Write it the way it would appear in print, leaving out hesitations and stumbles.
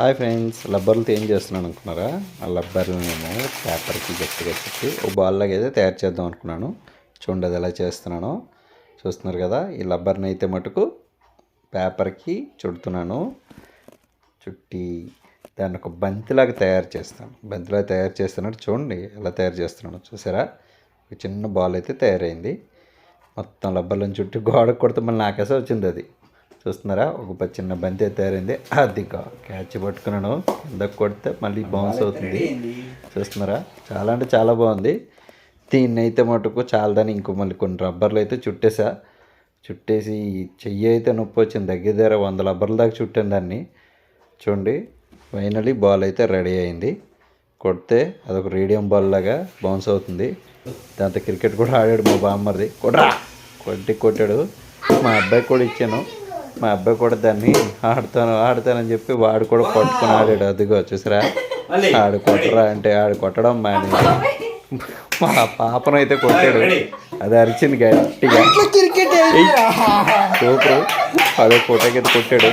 Hi friends, రబ్బర్లతో ఏం చేస్తున్నాను అనుకున్నారా? ఆ రబ్బర్ని నేను పేపర్కి గట్టిగా చుట్టి ఓ బాల్ లాగా అయితే తయారు చేద్దాం అనుకున్నాను. చూడండి అది ఎలా చేస్తున్నానో. చూస్తున్నారు కదా, ఈ రబ్బర్ని అయితే మటుకు పేపర్కి చుడుతున్నాను. చుట్టి దాన్ని ఒక బంతిలాగా తయారు చేస్తాను. బంతిలాగా తయారు చేస్తున్నట్టు చూడండి ఎలా తయారు చేస్తున్నాను. చూసారా, ఒక చిన్న బాల్ అయితే తయారైంది. మొత్తం రబ్బర్లను చుట్టి గోడకు కొడితే మళ్ళీ నాకేసే వచ్చింది అది. చూస్తున్నారా, ఒక చిన్న బంతి అయితే తయారైంది. అది క్యాచ్ పట్టుకున్నాను, కిందకు కొడితే మళ్ళీ బౌన్స్ అవుతుంది. చూస్తున్నారా, చాలా అంటే చాలా బాగుంది. దీన్ని అయితే మటుకు చాలదని ఇంకో మళ్ళీ కొన్ని రబ్బర్లు అయితే చుట్టేసి చెయ్యి అయితే నొప్పి వచ్చింది. దగ్గర 100 రబ్బర్ల దాకా చుట్టాను దాన్ని. చూడండి, ఫైనలీ బాల్ అయితే రెడీ అయింది. కొడితే అదొక రేడియం బాల్ లాగా బౌన్స్ అవుతుంది. దాంతో క్రికెట్ కూడా ఆడాడు మా బామ్మర్ది. కొట్టాడు. మా అబ్బాయి కూడా ఇచ్చాను. మా అబ్బాయి కూడా దాన్ని ఆడతానని చెప్పి వాడు కూడా పట్టుకుని ఆడాడు. అదిగో చూసారా, ఆడు కొట్టరా అంటే ఆడు కొట్టడం మాని మా పాపను అయితే కొట్టాడు. అది అరిచింది గట్టిగా. సూపర్, అదే ఫోటోకి అయితే కొట్టాడు.